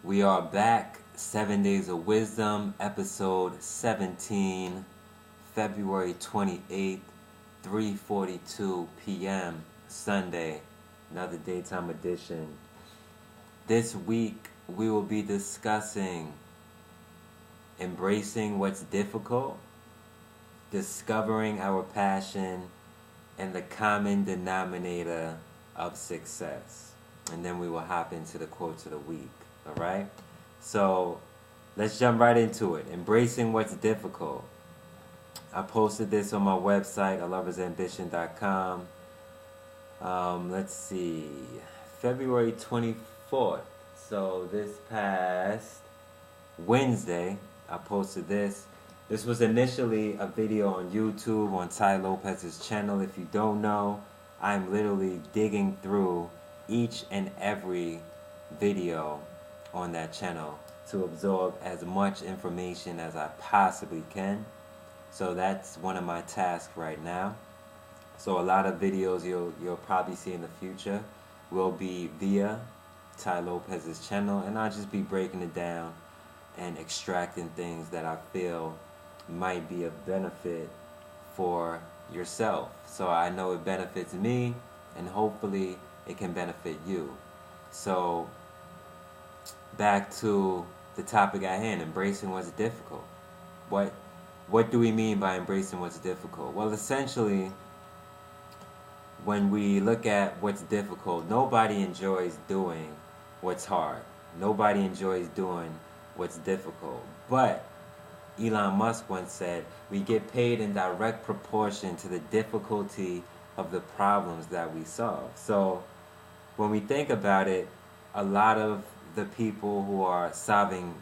We are back. 7 Days of Wisdom, episode 17, February 28th, 3:42 p.m. Sunday. Another daytime edition. This week we will be discussing embracing what's difficult, discovering our passion, and the common denominator of success. And then we will hop into the quotes of the week. Alright? So let's jump right into it. Embracing what's difficult. I posted this on my website, aloversambition.com. Let's see. February 24th. So this past Wednesday, I posted this. This was initially a video on YouTube on Ty Lopez's channel. If you don't know, I'm literally digging through each and every video on that channel to absorb as much information as I possibly can. So that's one of my tasks right now. So a lot of videos you'll probably see in the future will be via Ty Lopez's channel, and I'll just be breaking it down and extracting things that I feel might be of benefit for yourself. So I know it benefits me, and hopefully it can benefit you. So back to the topic at hand, embracing what's difficult. What do we mean by embracing what's difficult? Well, essentially, when we look at what's difficult, nobody enjoys doing what's hard. Nobody enjoys doing what's difficult. But Elon Musk once said, we get paid in direct proportion to the difficulty of the problems that we solve. So when we think about it, a lot of the people who are solving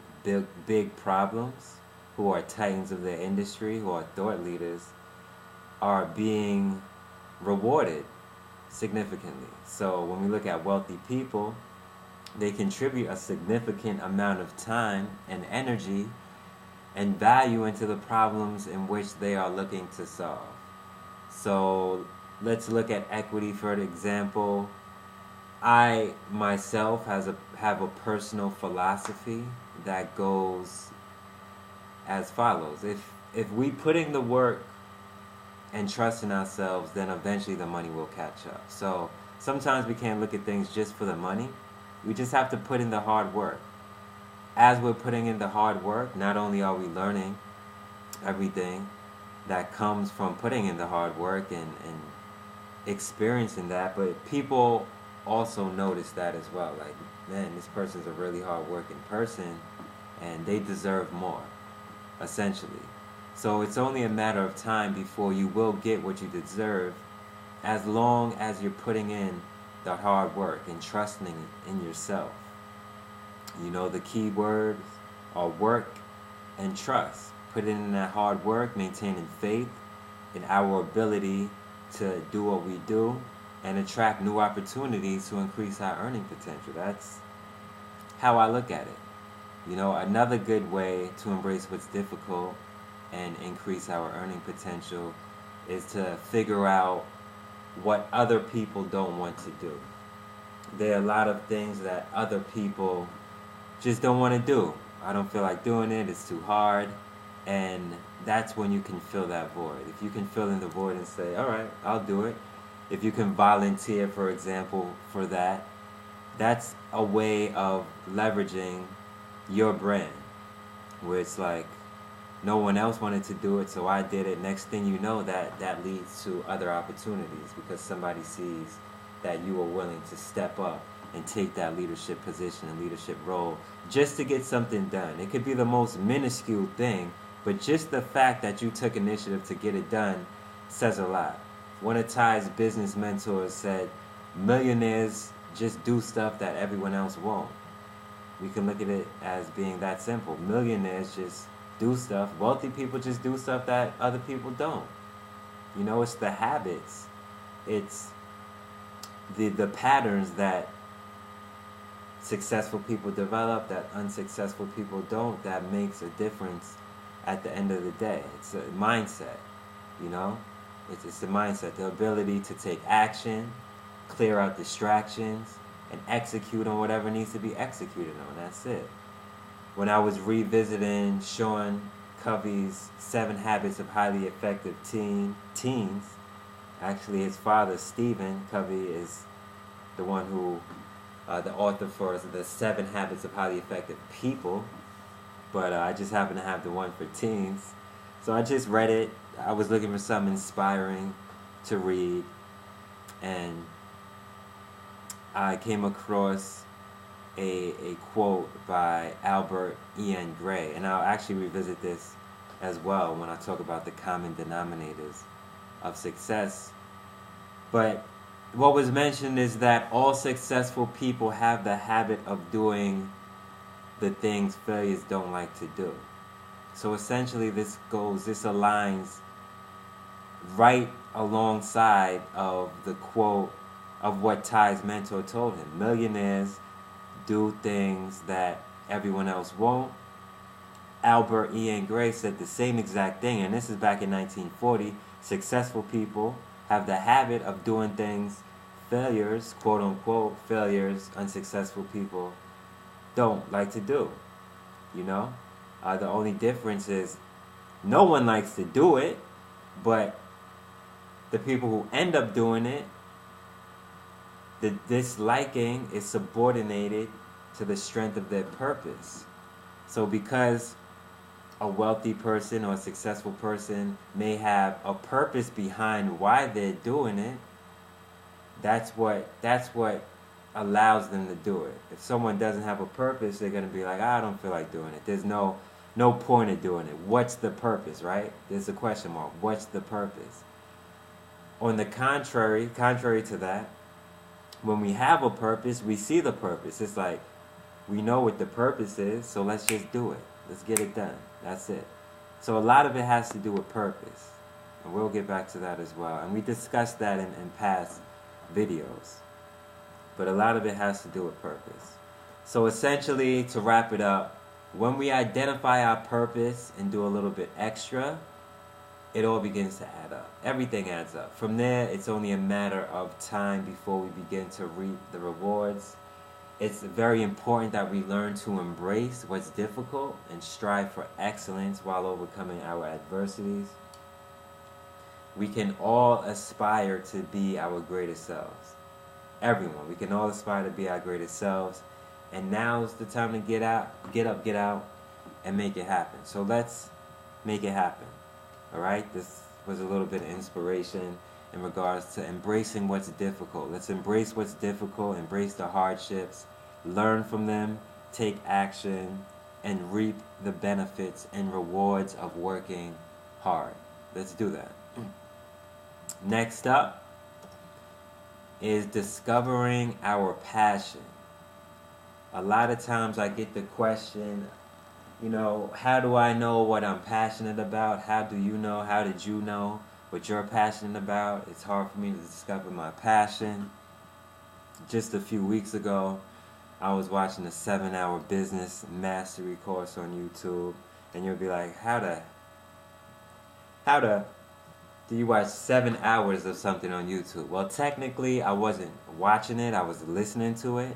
big problems, who are titans of their industry, who are thought leaders, are being rewarded significantly. So when we look at wealthy people, they contribute a significant amount of time and energy and value into the problems in which they are looking to solve. So let's look at equity for an example. I myself have a personal philosophy that goes as follows. If we put in the work and trust in ourselves, then eventually the money will catch up. So sometimes we can't look at things just for the money. We just have to put in the hard work. As we're putting in the hard work, not only are we learning everything that comes from putting in the hard work and experiencing that, but people also notice that as well. Like, man, this person's a really hard-working person, and they deserve more, essentially. So it's only a matter of time before you will get what you deserve, as long as you're putting in the hard work and trusting in yourself. You know, the key words are work and trust. Putting in that hard work, maintaining faith in our ability to do what we do, and attract new opportunities to increase our earning potential. That's how I look at it. You know, another good way to embrace what's difficult and increase our earning potential is to figure out what other people don't want to do. There are a lot of things that other people just don't want to do. I don't feel like doing it, it's too hard. And that's when you can fill that void. If you can fill in the void and say, all right, I'll do it. If you can volunteer, for example, for that, that's a way of leveraging your brand, where it's like no one else wanted to do it, so I did it. Next thing you know, that leads to other opportunities because somebody sees that you are willing to step up and take that leadership position and leadership role just to get something done. It could be the most minuscule thing, but just the fact that you took initiative to get it done says a lot. One of Ty's business mentors said, millionaires just do stuff that everyone else won't. We can look at it as being that simple. Millionaires just do stuff. Wealthy people just do stuff that other people don't. You know, it's the habits. It's the patterns that successful people develop that unsuccessful people don't, that makes a difference at the end of the day. It's a mindset, you know? It's the mindset, the ability to take action, clear out distractions, and execute on whatever needs to be executed on. That's it. When I was revisiting Sean Covey's 7 Habits of Highly Effective Teens, actually his father, Stephen Covey, is the one who, the author for the 7 Habits of Highly Effective People, but I just happen to have the one for teens. So I just read it. I was looking for something inspiring to read, and I came across a quote by Albert Ian Gray, and I'll actually revisit this as well when I talk about the common denominators of success. But what was mentioned is that all successful people have the habit of doing the things failures don't like to do. So essentially this aligns right alongside of the quote of what Ty's mentor told him. Millionaires do things that everyone else won't. Albert Ian Gray said the same exact thing, and this is back in 1940. Successful people have the habit of doing things failures, quote unquote, failures, unsuccessful people don't like to do. You know? The only difference is no one likes to do it, but the people who end up doing it, the disliking is subordinated to the strength of their purpose. So because a wealthy person or a successful person may have a purpose behind why they're doing it, that's what allows them to do it. If someone doesn't have a purpose, they're going to be like, I don't feel like doing it. There's no point of doing it. What's the purpose, right? There's a question mark. What's the purpose? On the contrary to that, when we have a purpose, we see the purpose. It's like, we know what the purpose is, so let's just do it. Let's get it done. That's it. So a lot of it has to do with purpose. And we'll get back to that as well. And we discussed that in past videos. But a lot of it has to do with purpose. So essentially, to wrap it up, when we identify our purpose and do a little bit extra, it all begins to add up. Everything adds up. From there, it's only a matter of time before we begin to reap the rewards. It's very important that we learn to embrace what's difficult and strive for excellence while overcoming our adversities. We can all aspire to be our greatest selves. Everyone. We can all aspire to be our greatest selves. And now's the time to get up, and make it happen. So let's make it happen. Alright? This was a little bit of inspiration in regards to embracing what's difficult. Let's embrace what's difficult, embrace the hardships, learn from them, take action, and reap the benefits and rewards of working hard. Let's do that. Next up is discovering our passion. A lot of times I get the question, how do I know what I'm passionate about? How do you know? How did you know what you're passionate about? It's hard for me to discover my passion. Just a few weeks ago, I was watching a 7-hour business mastery course on YouTube, and you'll be like, how do you watch 7 hours of something on YouTube? Well, technically, I wasn't watching it. I was listening to it.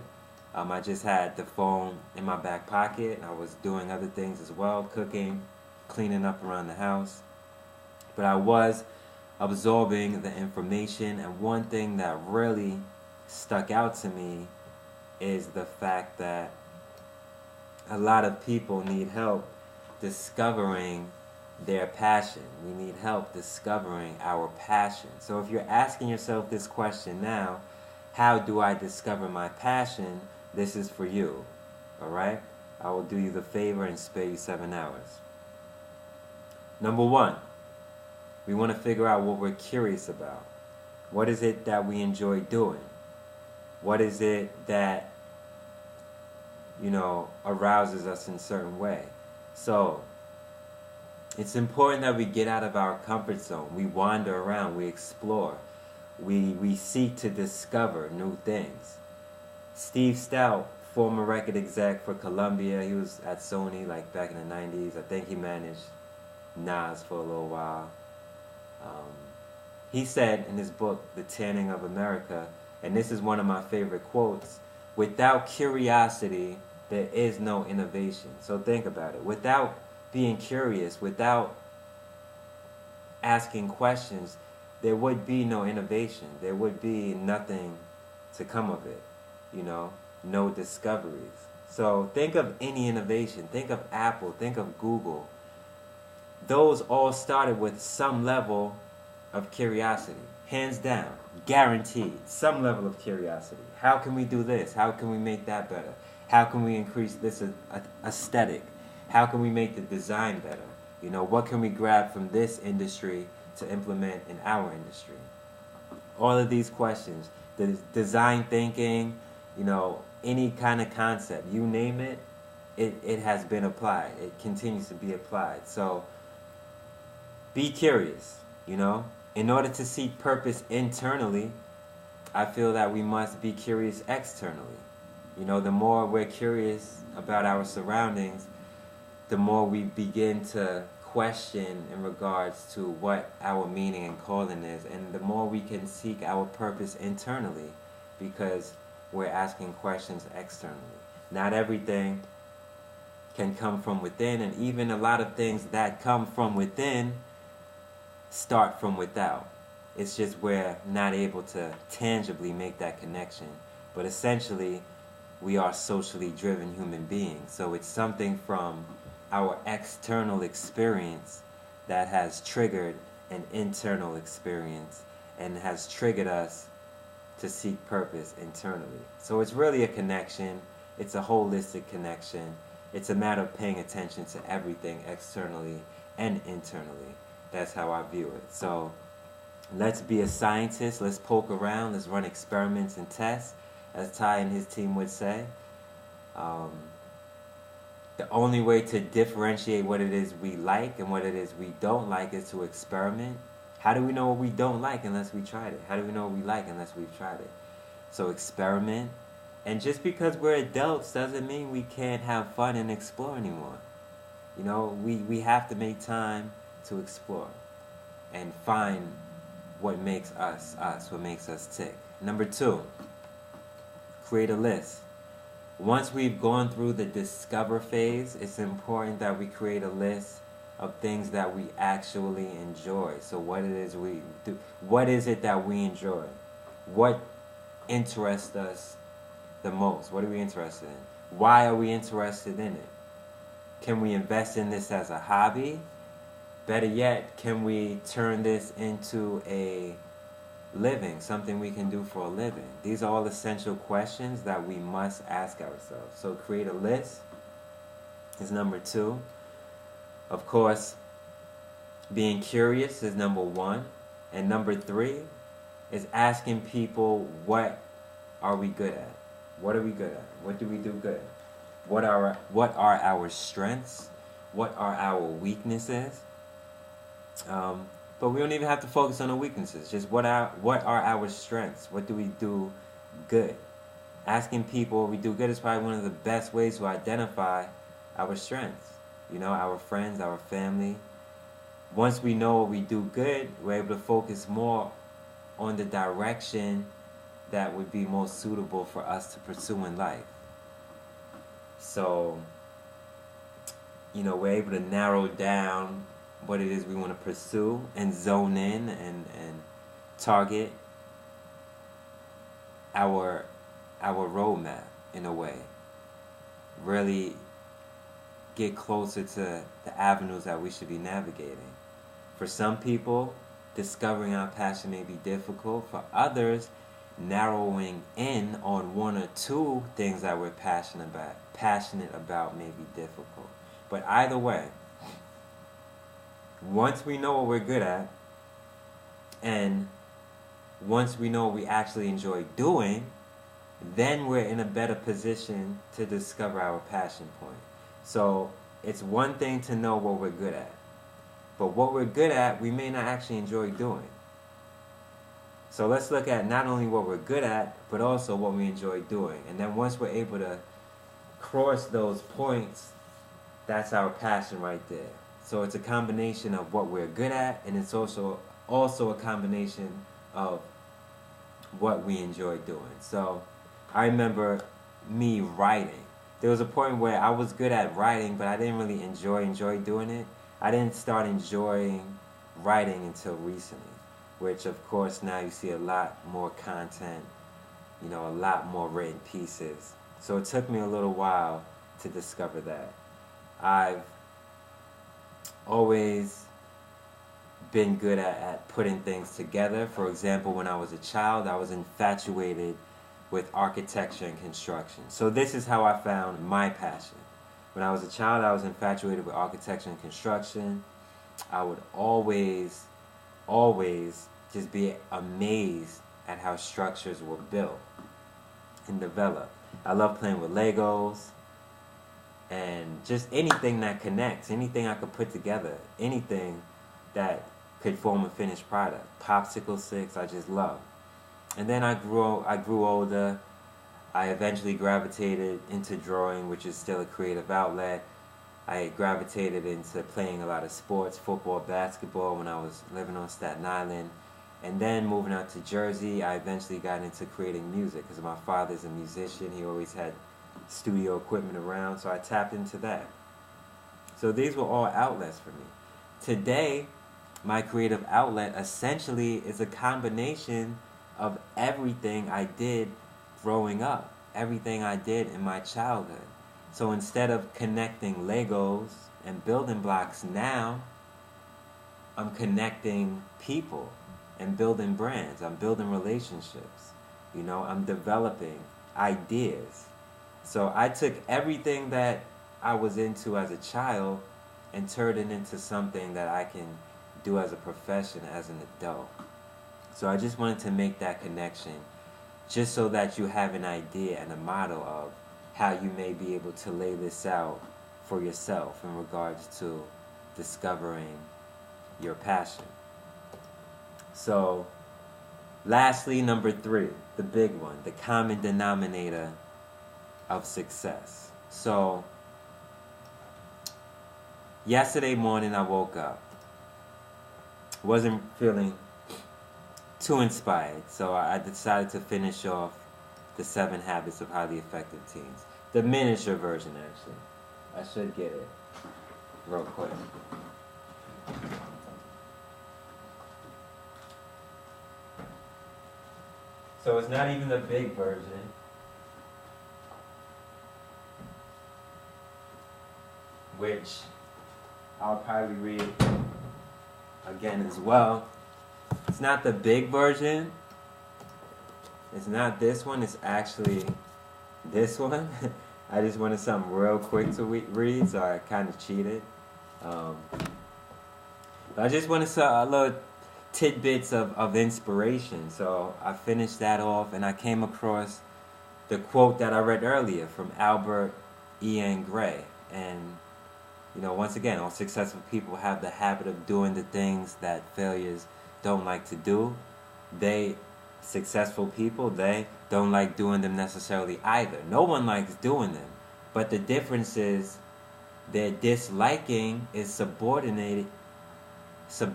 I just had the phone in my back pocket. I was doing other things as well, cooking, cleaning up around the house. But I was absorbing the information, and one thing that really stuck out to me is the fact that a lot of people need help discovering their passion. We need help discovering our passion. So if you're asking yourself this question now, how do I discover my passion? This is for you. Alright? I will do you the favor and spare you 7 hours. Number 1, we want to figure out what we're curious about. What is it that we enjoy doing? What is it that, arouses us in a certain way? So, it's important that we get out of our comfort zone. We wander around, we explore. We seek to discover new things. Steve Stout, former record exec for Columbia, he was at Sony like back in the 90s. I think he managed Nas for a little while. He said in his book, The Tanning of America, and this is one of my favorite quotes, without curiosity, there is no innovation. So think about it. Without being curious, without asking questions, there would be no innovation. There would be nothing to come of it, you know, no discoveries. So think of any innovation. Think of Apple. Think of Google. Those all started with some level of curiosity. Hands down. Guaranteed. Some level of curiosity. How can we do this? How can we make that better? How can we increase this aesthetic? How can we make the design better? You know, what can we grab from this industry to implement in our industry? All of these questions. The design thinking, you know, any kind of concept, you name it, it has been applied. It continues to be applied. So be curious, you know. In order to seek purpose internally, I feel that we must be curious externally. You know, the more we're curious about our surroundings, the more we begin to question in regards to what our meaning and calling is, and the more we can seek our purpose internally, because we're asking questions externally. Not everything can come from within, and even a lot of things that come from within start from without. It's just we're not able to tangibly make that connection. But essentially, we are socially driven human beings. So it's something from our external experience that has triggered an internal experience and has triggered us to seek purpose internally. So it's really a connection. It's a holistic connection. It's a matter of paying attention to everything externally and internally. That's how I view it. So let's be a scientist. Let's poke around. Let's run experiments and tests, as Ty and his team would say. The only way to differentiate what it is we like and what it is we don't like is to experiment. How do we know what we don't like unless we tried it? How do we know what we like unless we've tried it? So experiment. And just because we're adults doesn't mean we can't have fun and explore anymore. You know, we have to make time to explore and find what makes us, what makes us tick. Number 2, create a list. Once we've gone through the discover phase, it's important that we create a list of things that we actually enjoy. So what it is we do, what is it that we enjoy? What interests us the most? What are we interested in? Why are we interested in it? Can we invest in this as a hobby? Better yet, can we turn this into a living, something we can do for a living? These are all essential questions that we must ask ourselves. So create a list is number 2. Of course, being curious is number 1. And number 3 is asking people, what are we good at? What are we good at? What do we do good? What are our strengths? What are our weaknesses? But we don't even have to focus on the weaknesses. Just what are our strengths? What do we do good? Asking people what we do good is probably one of the best ways to identify our strengths. You know, our friends, our family. Once we know what we do good, we're able to focus more on the direction that would be most suitable for us to pursue in life. So, you know, we're able to narrow down what it is we want to pursue and zone in and target our roadmap in a way. Really get closer to the avenues that we should be navigating. For some people, discovering our passion may be difficult. For others, narrowing in on 1 or 2 things that we're passionate about may be difficult. But either way, once we know what we're good at, and once we know what we actually enjoy doing, then we're in a better position to discover our passion point. So it's one thing to know what we're good at, but what we're good at, we may not actually enjoy doing. So let's look at not only what we're good at, but also what we enjoy doing. And then once we're able to cross those points, that's our passion right there. So it's a combination of what we're good at, and it's also a combination of what we enjoy doing. So I remember me writing. There was a point where I was good at writing, but I didn't really enjoy doing it. I didn't start enjoying writing until recently, which of course now you see a lot more content, you know, a lot more written pieces. So it took me a little while to discover that. I've always been good at putting things together. For example, when I was a child, I was infatuated with architecture and construction. So this is how I found my passion. When I was a child, I was infatuated with architecture and construction. I would always just be amazed at how structures were built and developed. I love playing with Legos and just anything that connects, anything I could put together, anything that could form a finished product. Popsicle sticks, I just love. And then I grew older. I eventually gravitated into drawing, which is still a creative outlet. I gravitated into playing a lot of sports, football, basketball, when I was living on Staten Island. And then moving out to Jersey, I eventually got into creating music because my father's a musician. He always had studio equipment around, so I tapped into that. So these were all outlets for me. Today, my creative outlet essentially is a combination of everything I did growing up, everything I did in my childhood. So instead of connecting Legos and building blocks, now I'm connecting people and building brands. I'm building relationships. You know, I'm developing ideas. So I took everything that I was into as a child and turned it into something that I can do as a profession as an adult. So I just wanted to make that connection just so that you have an idea and a model of how you may be able to lay this out for yourself in regards to discovering your passion. So lastly, number 3, the big one, the common denominator of success. So yesterday morning I woke up. Wasn't feeling too inspired, so I decided to finish off the 7 Habits of Highly Effective Teens. The miniature version, actually. I should get it real quick. So it's not even the big version. Which I'll probably read again as well. It's not the big version. It's not this one. It's actually this one. I just wanted something real quick to read, so I kind of cheated. But I just wanted a little tidbits of inspiration. So I finished that off, and I came across the quote that I read earlier from Albert E.N. Gray. And, you know, once again, all successful people have the habit of doing the things that failures don't like to do. Successful people, they don't like doing them necessarily either. No one likes doing them. But the difference is their disliking is subordinate to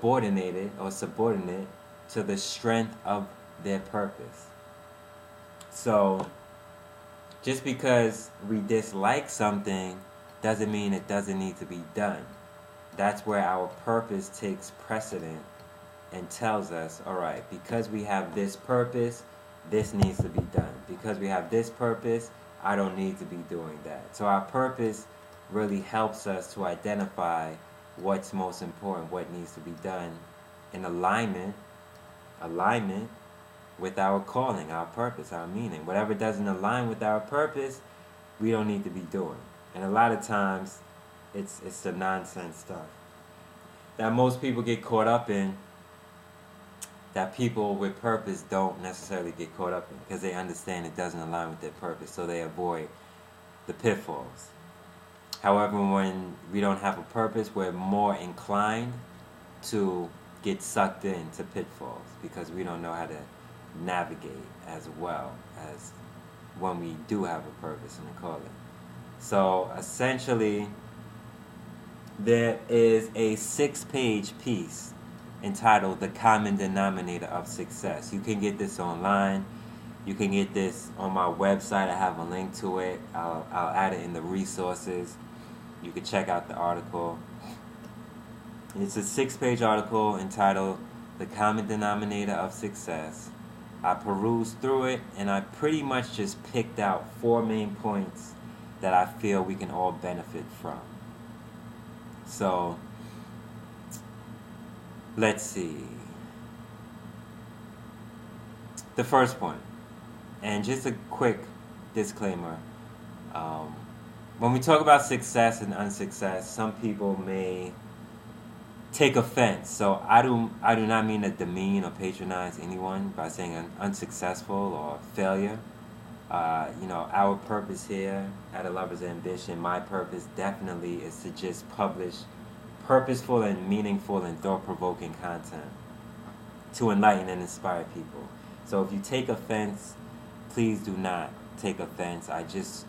the strength of their purpose. So just because we dislike something doesn't mean it doesn't need to be done. That's where our purpose takes precedent and tells us, all right, because we have this purpose, this needs to be done. Because we have this purpose, I don't need to be doing that. So our purpose really helps us to identify what's most important, what needs to be done in alignment with our calling, our purpose, our meaning. Whatever doesn't align with our purpose, we don't need to be doing. And a lot of times, it's the nonsense stuff that most people get caught up in, that people with purpose don't necessarily get caught up in because they understand it doesn't align with their purpose, so they avoid the pitfalls. However, when we don't have a purpose, we're more inclined to get sucked into pitfalls because we don't know how to navigate as well as when we do have a purpose and a calling. So essentially, there is a 6-page piece entitled The Common Denominator of Success. You can get this online. You can get this on my website. I have a link to it. I'll add it in the resources. You can check out the article. It's a 6-page article entitled "The Common Denominator of Success." I perused through it, and I pretty much just picked out 4 main points that I feel we can all benefit from. So, let's see. The first point, and just a quick disclaimer. When we talk about success and unsuccess, some people may take offense. So I do not mean to demean or patronize anyone by saying unsuccessful or failure. Our purpose here at A Lover's Ambition, my purpose definitely is to just publish purposeful and meaningful and thought-provoking content to enlighten and inspire people. So if you take offense, please do not take offense. I just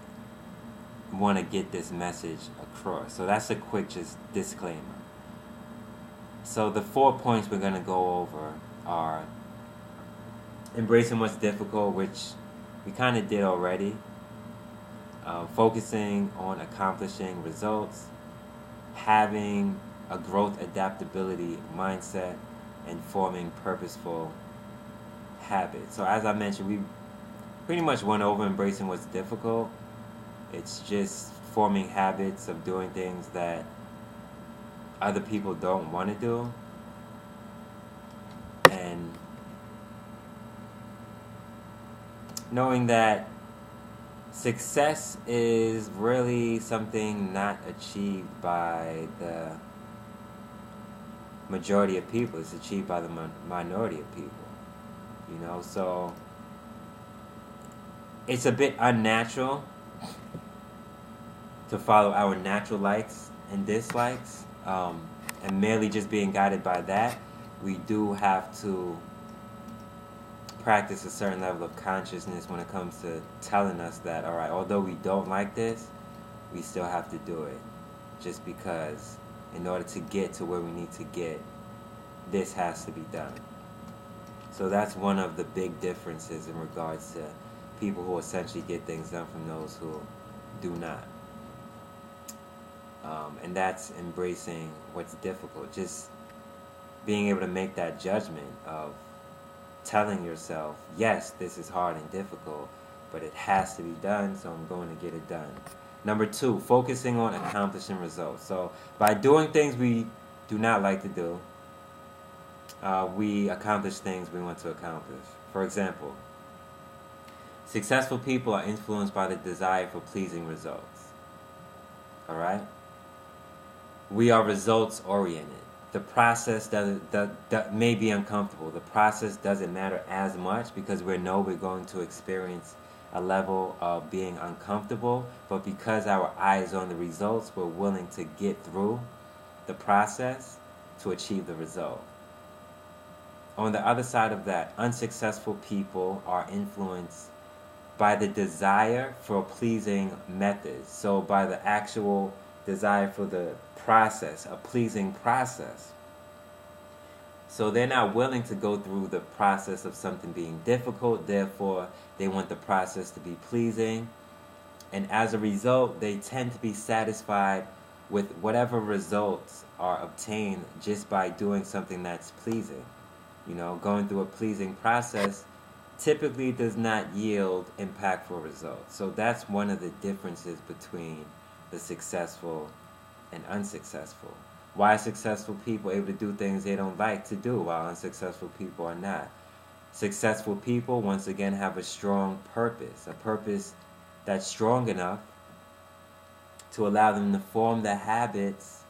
want to get this message across. So that's a quick just disclaimer. So the 4 points we're going to go over are embracing what's difficult, which we kind of did already, focusing on accomplishing results, having a growth adaptability mindset, and forming purposeful habits. So as I mentioned, we pretty much went over embracing what's difficult. It's just forming habits of doing things that other people don't want to do, and knowing that success is really something not achieved by the majority of people. It's achieved by the minority of people, so it's a bit unnatural to follow our natural likes and dislikes, and merely just being guided by that. We do have to practice a certain level of consciousness when it comes to telling us that, all right, although we don't like this, we still have to do it, just because in order to get to where we need to get, this has to be done. So that's one of the big differences in regards to people who essentially get things done from those who do not. And that's embracing what's difficult. Just being able to make that judgment of telling yourself, yes, this is hard and difficult, but it has to be done, so I'm going to get it done. Number 2, focusing on accomplishing results. So by doing things we do not like to do, we accomplish things we want to accomplish. For example, successful people are influenced by the desire for pleasing results. Alright? We are results oriented. The process that may be uncomfortable. The process doesn't matter as much because we know we're going to experience a level of being uncomfortable, but because our eye is on the results, we're willing to get through the process to achieve the result. On the other side of that, unsuccessful people are influenced by the desire for pleasing methods. So by the actual desire for the process, a pleasing process. So they're not willing to go through the process of something being difficult, therefore they want the process to be pleasing. And as a result, they tend to be satisfied with whatever results are obtained just by doing something that's pleasing. Going through a pleasing process typically does not yield impactful results. So that's one of the differences between the successful and unsuccessful. Why are successful people able to do things they don't like to do while unsuccessful people are not? Successful people, once again, have a strong purpose, a purpose that's strong enough to allow them to form the habits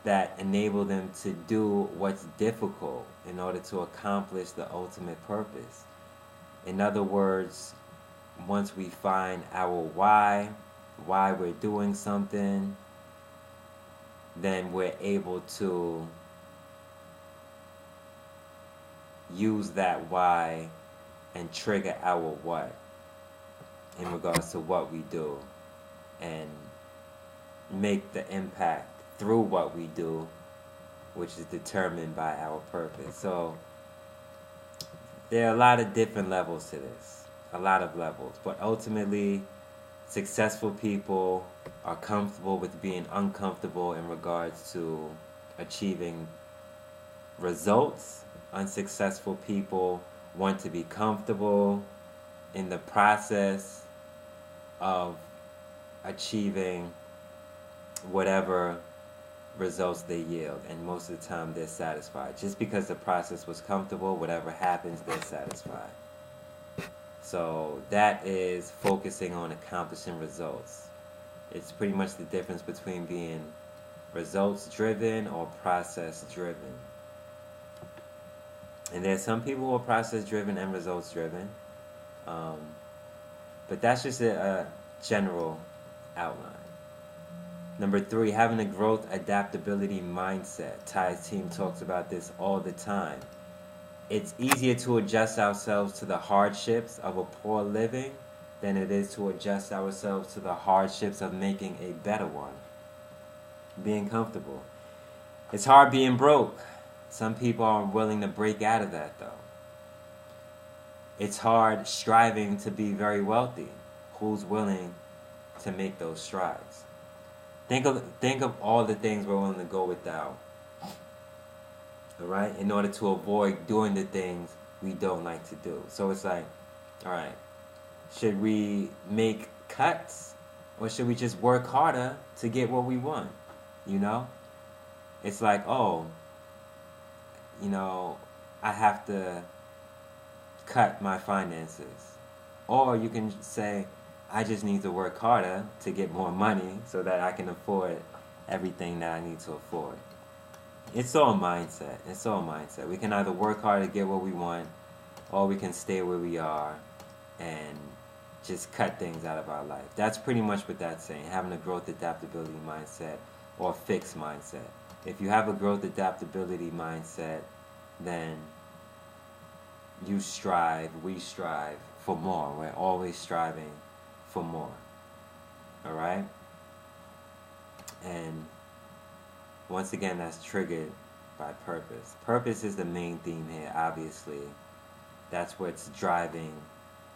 that enable them to do what's difficult in order to accomplish the ultimate purpose. In other words, once we find our why we're doing something, then we're able to use that why and trigger our what in regards to what we do and make the impact through what we do, which is determined by our purpose. So There are a lot of different levels to this, a lot of levels, but ultimately, successful people are comfortable with being uncomfortable in regards to achieving results. Unsuccessful people want to be comfortable in the process of achieving whatever results they yield, and most of the time they're satisfied. Just because the process was comfortable, whatever happens, they're satisfied. So that is focusing on accomplishing results. It's pretty much the difference between being results driven or process driven. And there's some people who are process driven and results driven, but that's just a general outline. Number 3, having a growth adaptability mindset. Ty's team talks about this all the time. It's easier to adjust ourselves to the hardships of a poor living than it is to adjust ourselves to the hardships of making a better one. Being comfortable. It's hard being broke. Some people aren't willing to break out of that, though. It's hard striving to be very wealthy. Who's willing to make those strides? Think of all the things we're willing to go without, all right, in order to avoid doing the things we don't like to do. So it's like, all right, should we make cuts or should we just work harder to get what we want? You know? It's like, oh, you know, I have to cut my finances. Or you can say, I just need to work harder to get more money so that I can afford everything that I need to afford. It's all mindset. It's all mindset. We can either work hard to get what we want, or we can stay where we are and just cut things out of our life. That's pretty much what that's saying, having a growth adaptability mindset or fixed mindset. If you have a growth adaptability mindset, then you strive, we strive for more. We're always striving for more. Alright? And once again, that's triggered by purpose. Purpose is the main theme here, obviously. That's what's driving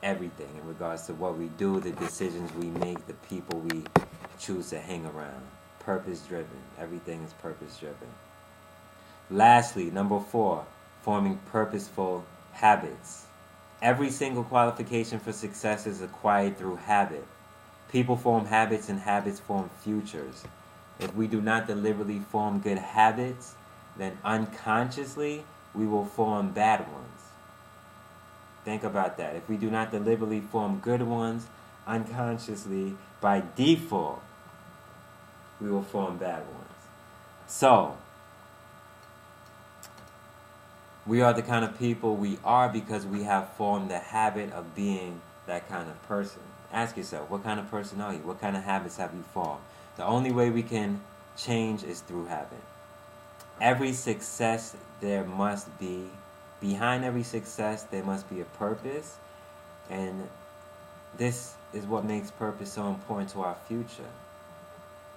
everything in regards to what we do, the decisions we make, the people we choose to hang around. Purpose driven. Everything is purpose driven. Lastly, number 4, forming purposeful habits. Every single qualification for success is acquired through habit. People form habits and habits form futures. If we do not deliberately form good habits, then unconsciously we will form bad ones. Think about that. If we do not deliberately form good ones, unconsciously, by default, we will form bad ones. So, we are the kind of people we are because we have formed the habit of being that kind of person. Ask yourself, what kind of person are you? What kind of habits have you formed? The only way we can change is through habit. Every success there must be, behind every success there must be a purpose, and this is what makes purpose so important to our future.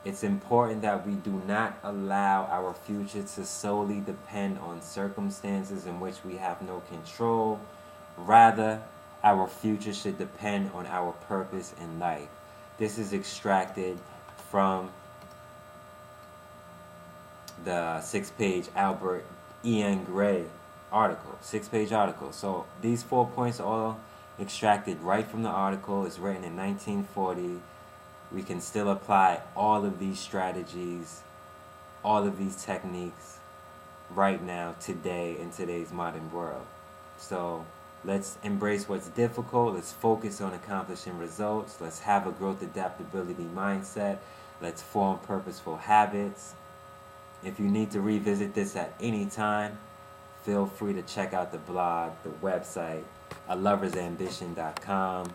It's important that we do not allow our future to solely depend on circumstances in which we have no control. Rather, our future should depend on our purpose in life. This is extracted from the 6-page Albert Ian Gray article. 6-page article. So these 4 points are all extracted right from the article. It's written in 1940. We can still apply all of these strategies, all of these techniques right now, today, in today's modern world. So let's embrace what's difficult. Let's focus on accomplishing results. Let's have a growth adaptability mindset. Let's form purposeful habits. If you need to revisit this at any time, feel free to check out the blog, the website, aloversambition.com.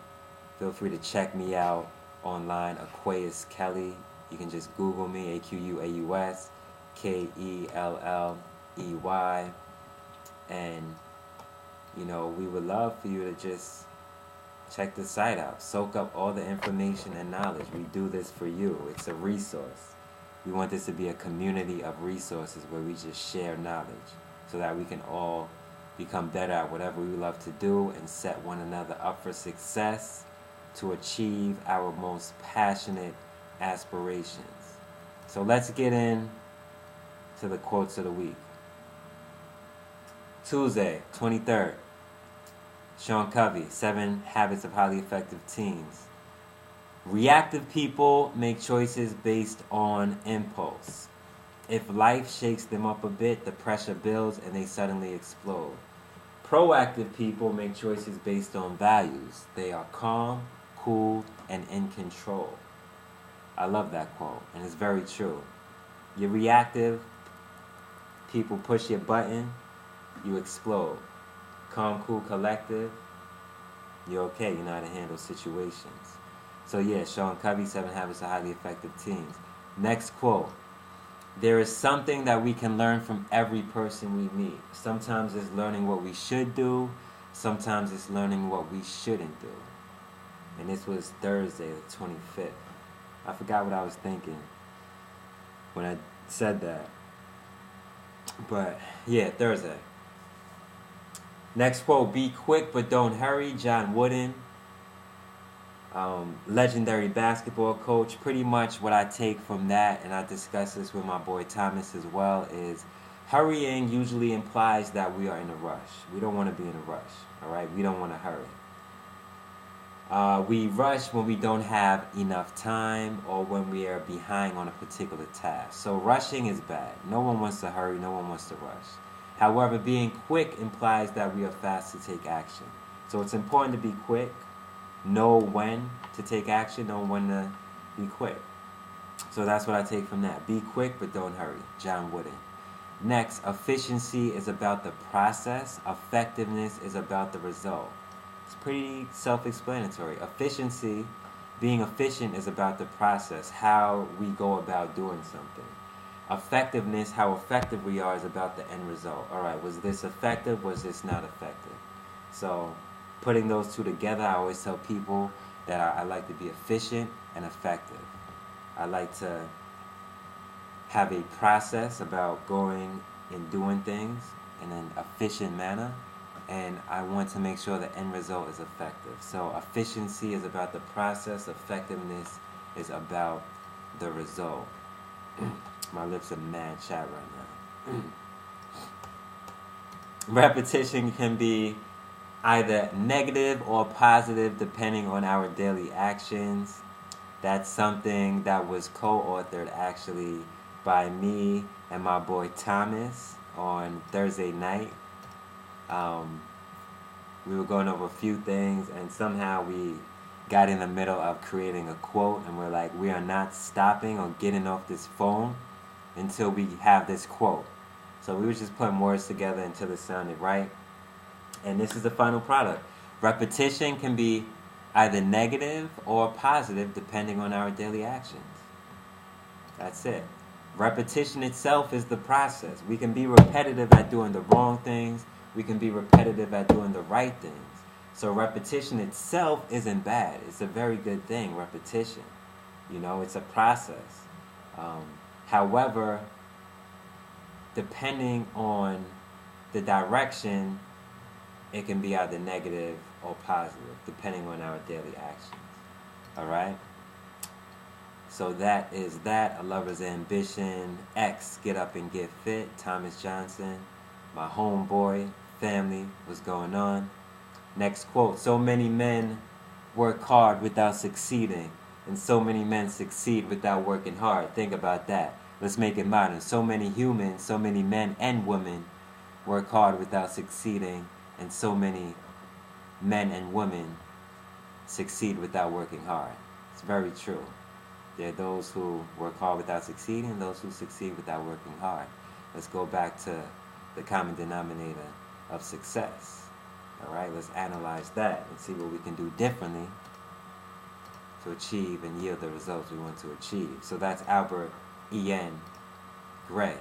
Feel free to check me out online, Aquaus Kelley. You can just Google me, Aquaus Kelley, and you know, we would love for you to just check the site out, soak up all the information and knowledge. We do this for you. It's a resource. We want this to be a community of resources where we just share knowledge so that we can all become better at whatever we love to do, and set one another up for success to achieve our most passionate aspirations. So let's get in to the quotes of the week. Tuesday, 23rd. Sean Covey, 7 Habits of Highly Effective Teens. Reactive people make choices based on impulse. If life shakes them up a bit, the pressure builds and they suddenly explode. Proactive people make choices based on values. They are calm, cool, and in control. I love that quote, and it's very true. You're reactive, people push your button, you explode. Calm, cool, collective, you're okay. You know how to handle situations. So yeah, Sean Covey, 7 Habits of Highly Effective Teens. Next quote. There is something that we can learn from every person we meet. Sometimes it's learning what we should do. Sometimes it's learning what we shouldn't do. And this was Thursday, the 25th. I forgot what I was thinking when I said that. But yeah, Thursday. Next quote, be quick but don't hurry. John Wooden, legendary basketball coach. Pretty much what I take from that, and I discuss this with my boy Thomas as well, is hurrying usually implies that we are in a rush. We don't want to be in a rush, all right? We don't want to hurry. We rush when we don't have enough time or when we are behind on a particular task. So rushing is bad. No one wants to hurry. No one wants to rush. However, being quick implies that we are fast to take action. So it's important to be quick, know when to take action, know when to be quick. So that's what I take from that. Be quick, but don't hurry. John Wooden. Next, efficiency is about the process. Effectiveness is about the result. It's pretty self-explanatory. Efficiency, being efficient is about the process, how we go about doing something. Effectiveness, how effective we are, is about the end result. All right, was this effective? Was this not effective? So putting those two together, I always tell people that I like to be efficient and effective. I like to have a process about going and doing things in an efficient manner, and I want to make sure the end result is effective. So efficiency is about the process, effectiveness is about the result. My lips are mad chat right now. Repetition can be either negative or positive depending on our daily actions. That's something that was co-authored actually by me and my boy Thomas on Thursday night. We were going over a few things, and somehow we got in the middle of creating a quote, and we're like, we are not stopping or getting off this phone until we have this quote. So we were just putting words together until it sounded right. And this is the final product. Repetition can be either negative or positive depending on our daily actions. That's it. Repetition itself is the process. We can be repetitive at doing the wrong things. We can be repetitive at doing the right things. So repetition itself isn't bad. It's a very good thing, repetition. You know, it's a process. However, depending on the direction, it can be either negative or positive, depending on our daily actions. All right? So that is that. A Lover's Ambition. X, Get Up and Get Fit. Thomas Johnson. My homeboy. Family. What's going on? Next quote. So many men work hard without succeeding, and so many men succeed without working hard. Think about that. Let's make it modern. So many humans, so many men and women work hard without succeeding, and so many men and women succeed without working hard. It's very true. There are those who work hard without succeeding, and those who succeed without working hard. Let's go back to the common denominator of success. All right, let's analyze that and see what we can do differently to achieve and yield the results we want to achieve. So that's Albert E.N. Gray.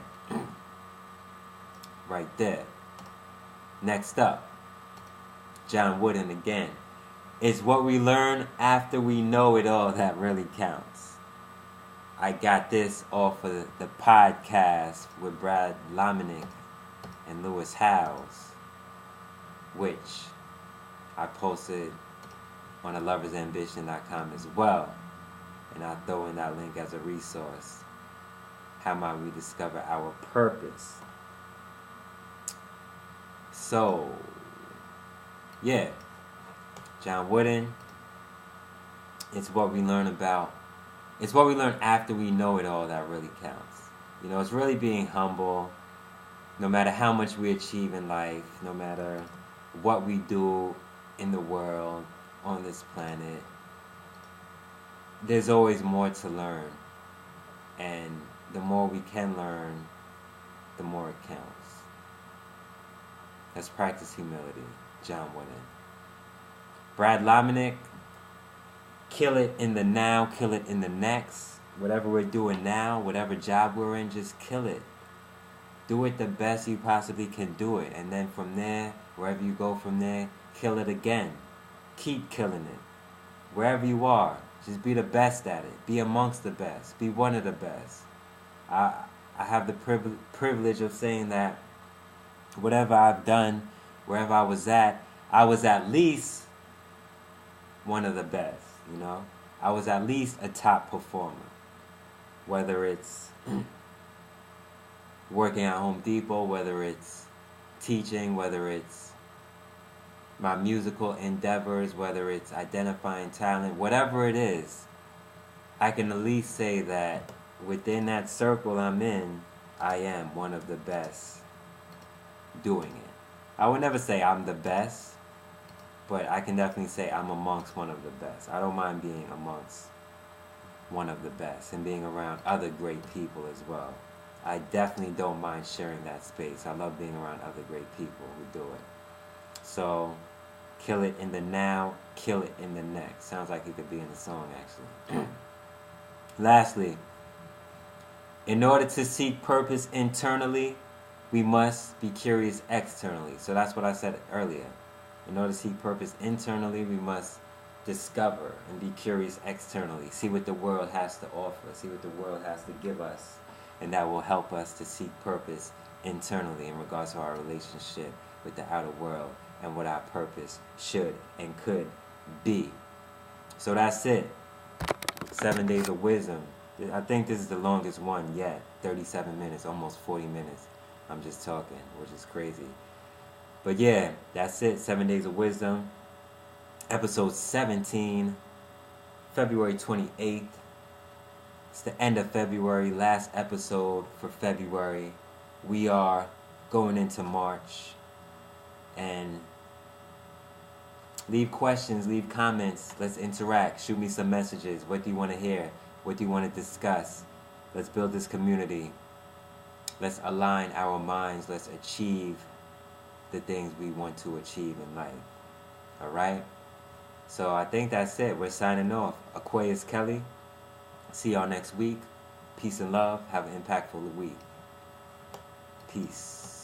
Right there. Next up, John Wooden again. It's what we learn after we know it all that really counts. I got this off of the podcast with Brad Lomenick and Lewis Howes. which I posted on loversambition.com as well. And I'll throw in that link as a resource. How might we discover our purpose? So, yeah, John Wooden, it's what we learn about. It's what we learn after we know it all that really counts. You know, it's really being humble. No matter how much we achieve in life, no matter what we do in the world, on this planet, there's always more to learn. And the more we can learn, the more it counts. Let's practice humility. John Wooden. Brad Lomenick, kill it in the now, kill it in the next. Whatever we're doing now, whatever job we're in, just kill it. Do it the best you possibly can do it. And then from there, wherever you go from there, kill it again. Keep killing it. Wherever you are, just be the best at it. Be amongst the best. Be one of the best. I have the privilege of saying that whatever I've done, wherever I was at least one of the best, you know? I was at least a top performer. Whether it's working at Home Depot, whether it's teaching, whether it's my musical endeavors, whether it's identifying talent, whatever it is, I can at least say that within that circle I'm in, I am one of the best doing it. I would never say I'm the best, but I can definitely say I'm amongst one of the best. I don't mind being amongst one of the best and being around other great people as well. I definitely don't mind sharing that space. I love being around other great people who do it. So, kill it in the now, kill it in the next. Sounds like it could be in the song, actually. Lastly, in order to seek purpose internally, we must be curious externally. So that's what I said earlier. In order to seek purpose internally, we must discover and be curious externally. See what the world has to offer. See what the world has to give us. And that will help us to seek purpose internally in regards to our relationship with the outer world and what our purpose should and could be. So that's it. 7 days of wisdom. I think this is the longest one yet. 37 minutes, almost 40 minutes. I'm just talking, which is crazy. But yeah, that's it. 7 days of wisdom. Episode 17, February 28th. It's the end of February, last episode for February. We are going into March. And leave questions, leave comments. Let's interact. Shoot me some messages. What do you want to hear? What do you want to discuss? Let's build this community. Let's align our minds. Let's achieve the things we want to achieve in life. Alright? So I think that's it. We're signing off. Aquaus Kelley. See y'all next week. Peace and love. Have an impactful week. Peace.